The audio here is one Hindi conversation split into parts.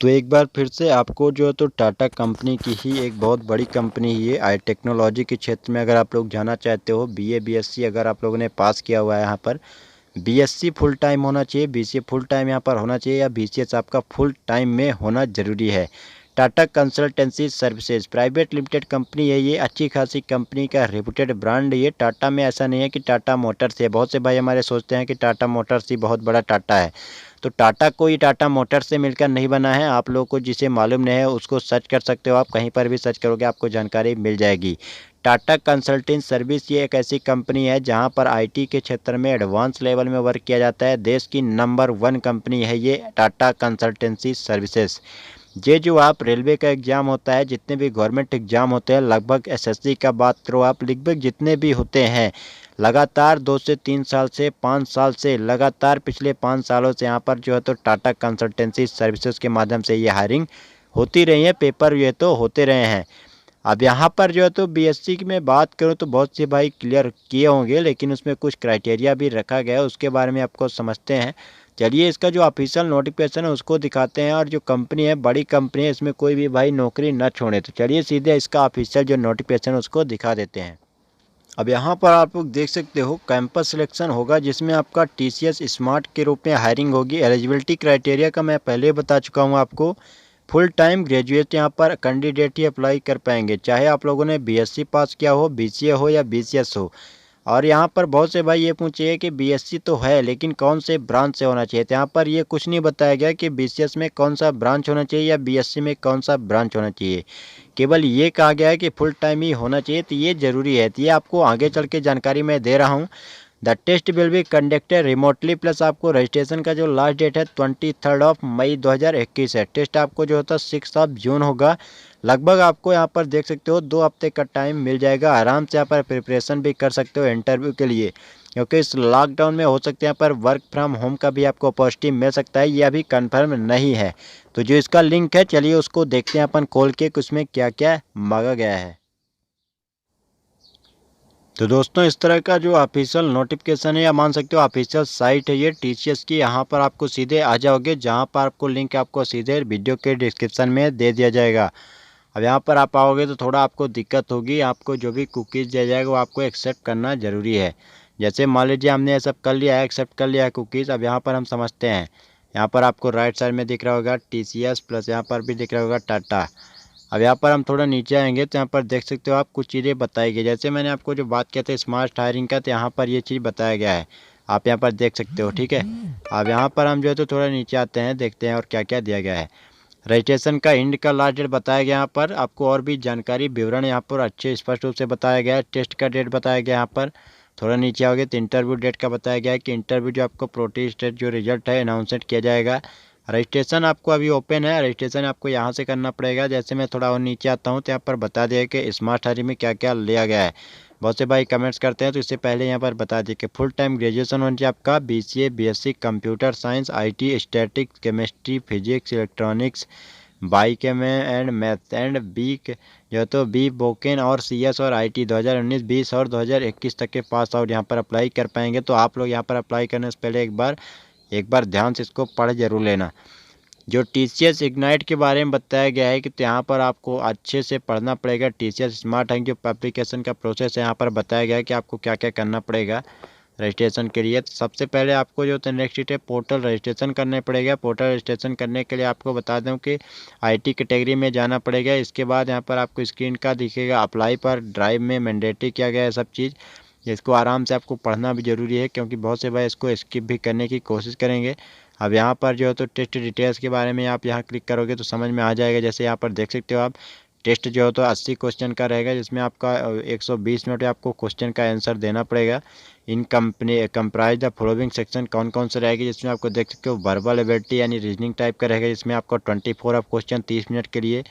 तो एक बार फिर से आपको जो है तो टाटा कंपनी की ही एक बहुत बड़ी कंपनी ही है आई टेक्नोलॉजी के क्षेत्र में। अगर आप लोग जाना चाहते हो बीए बीएससी अगर आप लोगों ने पास किया हुआ है, यहाँ पर बीएससी फुल टाइम होना चाहिए, बीसीए फुल टाइम यहाँ पर होना चाहिए, या बीसीएस आपका फुल टाइम में होना ज़रूरी है। Tata consultancy services private limited company है ये, अच्छी खासी कंपनी का रेपुटेड ब्रांड ये। टाटा में ऐसा नहीं है कि टाटा मोटर्स है, बहुत से भाई हमारे सोचते हैं कि टाटा मोटर्स ही बहुत बड़ा टाटा है। तो टाटा कोई टाटा मोटर्स से मिलकर नहीं बना है। आप लोगों को जिसे मालूम नहीं है उसको सर्च कर सकते हो, आप कहीं पर भी सर्च करोगे आपको जानकारी मिल जाएगी। टाटा कंसल्टिंग सर्विस ये एक ऐसी कंपनी है जहां पर आईटी के क्षेत्र में एडवांस लेवल में वर्क किया जाता है। देश की नंबर 1 कंपनी है ये टाटा कंसल्टेंसी सर्विसेज। ये जो आप रेलवे का एग्ज़ाम होता है, जितने भी गवर्नमेंट एग्ज़ाम होते हैं, लगभग एसएससी का बात करो आप, लगभग जितने भी होते हैं लगातार 2 से 3 साल से 5 साल से लगातार पिछले 5 सालों से यहाँ पर जो है तो टाटा कंसल्टेंसी सर्विसेज के माध्यम से ये हायरिंग होती रही है, पेपर ये तो होते रहे हैं। अब यहाँ पर जो है तो बीएससी की मैं बात करूँ तो बहुत से भाई क्लियर किए होंगे, लेकिन उसमें कुछ क्राइटेरिया भी रखा गया है, उसके बारे में आपको समझते हैं। चलिए इसका जो ऑफिशियल नोटिफिकेशन है उसको दिखाते हैं, और जो कंपनी है बड़ी कंपनी है, इसमें कोई भी भाई नौकरी न छोड़े। तो चलिए सीधे इसका ऑफिशियल जो नोटिफिकेशन है उसको दिखा देते हैं। अब यहाँ पर आप लोग देख सकते हो कैंपस सिलेक्शन होगा, जिसमें आपका टीसीएस स्मार्ट के रूप में हायरिंग होगी। एलिजिबिलिटी क्राइटेरिया का मैं पहले बता चुका हूँ आपको। फुल टाइम ग्रेजुएट यहाँ पर कैंडिडेट ही अप्लाई कर पाएंगे, चाहे आप लोगों ने बीएससी पास किया हो, बीसीए हो या बीसीएस हो। और यहाँ पर बहुत से भाई ये पूछिए कि बीएससी तो है लेकिन कौन से ब्रांच से होना चाहिए, तो यहाँ पर ये कुछ नहीं बताया गया कि बीसीएस में कौन सा ब्रांच होना चाहिए या बीएससी में कौन सा ब्रांच होना चाहिए। केवल ये कहा गया है कि फुल टाइम ही होना चाहिए, तो ये ज़रूरी है। तो ये आपको आगे चल के जानकारी मैं दे रहा हूँ। The test will be conducted remotely, plus आपको रजिस्ट्रेशन का जो लास्ट डेट है 23 मई 2021 है। टेस्ट आपको जो होता है 6 जून होगा। लगभग आपको यहाँ पर देख सकते हो 2 हफ्ते का टाइम मिल जाएगा, आराम से यहाँ पर प्रिपरेशन भी कर सकते हो इंटरव्यू के लिए, क्योंकि इस लॉकडाउन में हो सकते हैं यहाँ पर वर्क फ्रॉम होम का भी आपको अपॉर्चुनिटी मिल सकता है, ये अभी कंफर्म नहीं है। तो जो इसका लिंक है चलिए उसको देखते हैं अपन खोल के कि उसमें क्या क्या मांगा गया है। तो दोस्तों इस तरह का जो ऑफिशियल नोटिफिकेशन है या मान सकते हो ऑफिशियल साइट है ये टीसीएस की, यहाँ पर आपको सीधे आ जाओगे, जहाँ पर आपको लिंक आपको सीधे वीडियो के डिस्क्रिप्शन में दे दिया जाएगा। अब यहाँ पर आप आओगे तो थोड़ा आपको दिक्कत होगी, आपको जो भी कुकीज़ दिया जाएगा वो आपको एक्सेप्ट करना ज़रूरी है। जैसे मान लीजिए हमने ये सब कर लिया है, एक्सेप्ट कर लिया है कुकीज़। अब यहाँ पर हम समझते हैं, यहाँ पर आपको राइट साइड में दिख रहा होगा टीसीएस, प्लस यहाँ पर भी दिख रहा होगा टाटा। अब यहाँ पर हम थोड़ा नीचे आएंगे तो यहाँ पर देख सकते हो आप कुछ चीज़ें बताई गई, जैसे मैंने आपको जो बात किया था स्मार्ट हायरिंग का, तो यहाँ पर ये चीज़ बताया गया है, आप यहाँ पर देख सकते हो। ठीक है, अब यहाँ पर हम जो है तो थोड़ा नीचे आते हैं, देखते हैं और क्या क्या दिया गया है। रजिस्ट्रेशन का एंड का लास्ट डेट बताया गया, यहाँ पर आपको और भी जानकारी विवरण यहाँ पर अच्छे स्पष्ट रूप से बताया गया है। टेस्ट का डेट बताया गया, यहाँ पर थोड़ा नीचे आओगे तो इंटरव्यू डेट का बताया गया है कि इंटरव्यू जो आपको प्रोटी स्टेट जो रिजल्ट है अनाउंसमेंट किया जाएगा। रजिस्ट्रेशन आपको अभी ओपन है, रजिस्ट्रेशन आपको यहाँ से करना पड़ेगा। जैसे मैं थोड़ा और नीचे आता हूँ तो यहाँ पर बता दिया कि स्मार्ट हायरिंग में क्या क्या लिया गया है। बहुत से भाई कमेंट्स करते हैं, तो इससे पहले यहाँ पर बता दिए कि फुल टाइम ग्रेजुएशन होना चाहिए आपका, BCA BSc computer science IT statics chemistry physics electronics biochem and math and B जो तो बी बोकेन और सीएस और आईटी 2019 20 और 2021 तक के पास आउट यहाँ पर अप्लाई कर पाएंगे। तो आप लोग यहाँ पर अप्लाई करने से पहले एक बार ध्यान से इसको पढ़ जरूर लेना। जो टीसीएस इग्नाइट के बारे में बताया गया है कि तो यहाँ पर आपको अच्छे से पढ़ना पड़ेगा। टीसीएस स्मार्ट है जो एप्लीकेशन का प्रोसेस है, यहाँ पर बताया गया है कि आपको क्या क्या करना पड़ेगा रजिस्ट्रेशन के लिए। तो सबसे पहले आपको जो है नेक्स्ट स्टेप पोर्टल रजिस्ट्रेशन करना पड़ेगा। पोर्टल रजिस्ट्रेशन करने के लिए आपको बता दूं कि आईटी कैटेगरी में जाना पड़ेगा। इसके बाद यहाँ पर आपको स्क्रीन का दिखेगा अप्लाई पर, ड्राइव में मैंडेटरी किया गया है सब चीज़। इसको आराम से आपको पढ़ना भी ज़रूरी है, क्योंकि बहुत से भाई इसको स्किप भी करने की कोशिश करेंगे। अब यहाँ पर जो है तो टेस्ट डिटेल्स के बारे में आप यहाँ क्लिक करोगे तो समझ में आ जाएगा। जैसे यहाँ पर देख सकते हो आप, टेस्ट जो है तो 80 क्वेश्चन का रहेगा, जिसमें आपका 120 मिनट में आपको क्वेश्चन का आंसर देना पड़ेगा। In company comprise the following section कौन कौन से रहेगी, जिसमें आपको देख सकते हो वर्बल एबिलिटी यानी रीजनिंग टाइप का रहेगा, जिसमें आपको 24 ऑफ क्वेश्चन 30 मिनट के लिए।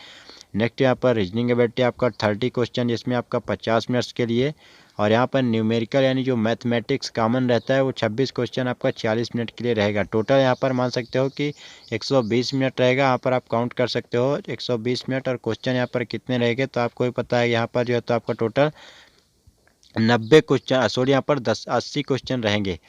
नेक्स्ट यहाँ पर रीजनिंग एबिलिटी आपका 30 क्वेश्चन, जिसमें आपका 50 मिनट्स के लिए। और यहाँ पर न्यूमेरिकल यानी जो मैथमेटिक्स कॉमन रहता है वो 26 क्वेश्चन आपका 40 मिनट के लिए रहेगा। टोटल यहाँ पर मान सकते हो कि 120 मिनट रहेगा। यहाँ पर आप काउंट कर सकते हो 120 मिनट, और क्वेश्चन यहाँ पर कितने रहेंगे तो आपको भी पता है। यहाँ पर जो है तो आपका टोटल 90 क्वेश्चन, सॉरी यहाँ पर 80 क्वेश्चन रहेंगे।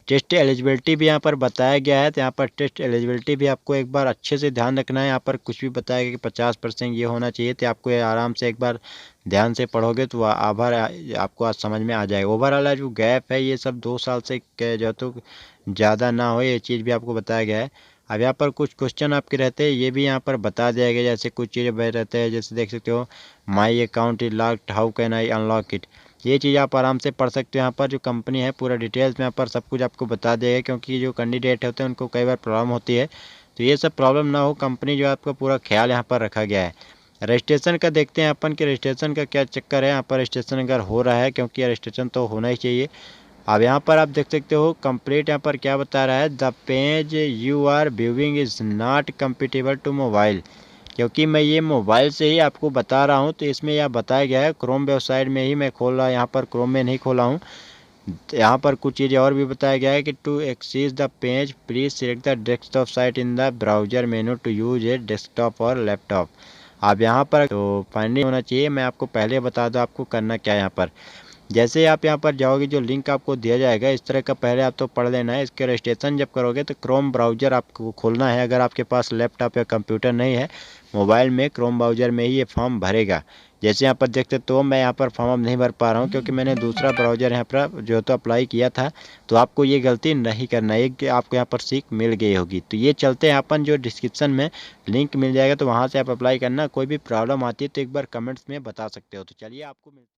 टेस्ट एलिजिबिलिटी भी यहाँ पर बताया गया है। तो यहाँ पर टेस्ट एलिजिबिलिटी भी आपको एक बार अच्छे से ध्यान रखना है। यहाँ पर कुछ भी बताया गया कि 50% ये होना चाहिए, तो आपको ये आराम से एक बार ध्यान से पढ़ोगे तो आभार आपको आज समझ में आ जाएगा। ओवरऑल जो गैप है ये सब 2 साल से जो तो ज़्यादा ना हो, ये चीज़ भी आपको बताया गया है। अब यहाँ पर कुछ क्वेश्चन आपके रहते हैं, ये भी यहाँ पर बता दिया गया। जैसे कुछ चीज़ें बह रहते हैं, जैसे देख सकते हो my account is locked, how can I unlock it. ये चीज़ आप आराम से पढ़ सकते हो। यहाँ पर जो कंपनी है पूरा डिटेल्स में यहाँ पर सब कुछ आपको बता देगा, क्योंकि जो कैंडिडेट होते हैं उनको कई बार प्रॉब्लम होती है। तो ये सब प्रॉब्लम ना हो, कंपनी जो आपका पूरा ख्याल यहाँ पर रखा गया है। रजिस्ट्रेशन का देखते हैं अपन कि रजिस्ट्रेशन का क्या चक्कर है। यहाँ पर रजिस्ट्रेशन अगर हो रहा है, क्योंकि रजिस्ट्रेशन तो होना ही चाहिए। अब यहाँ पर आप देख सकते हो कंप्लीट, यहाँ पर क्या बता रहा है, the page you are viewing is not compatible to mobile. क्योंकि मैं ये मोबाइल से ही आपको बता रहा हूँ, तो इसमें यह बताया गया है क्रोम वेबसाइट में ही मैं खोल रहा, यहाँ पर क्रोम में नहीं खोला हूँ। यहाँ पर कुछ चीज़ें और भी बताया गया है कि to access the page please select the desktop site in the browser menu to use a desktop और लैपटॉप। अब यहाँ पर तो फाइंडिंग होना चाहिए। मैं आपको पहले बता दूँ आपको करना क्या है। यहाँ पर जैसे आप यहाँ पर जाओगे, जो लिंक आपको दिया जाएगा इस तरह का, पहले आप तो पढ़ लेना है। इसके रजिस्ट्रेशन जब करोगे तो क्रोम ब्राउज़र आपको खोलना है। अगर आपके पास लैपटॉप या कंप्यूटर नहीं है, मोबाइल में क्रोम ब्राउज़र में ही ये फॉर्म भरेगा। जैसे यहाँ पर देखते तो मैं यहाँ पर फॉर्म नहीं भर पा रहा हूँ, क्योंकि मैंने दूसरा ब्राउज़र यहाँ पर जो तो अप्लाई किया था। तो आपको ये गलती नहीं करना है, कि आपको यहाँ पर सीख मिल गई होगी। तो ये चलते हैं अपन, जो डिस्क्रिप्शन में लिंक मिल जाएगा तो वहाँ से आप अप्लाई करना। कोई भी प्रॉब्लम आती है तो एक बार कमेंट्स में बता सकते हो। तो चलिए आपको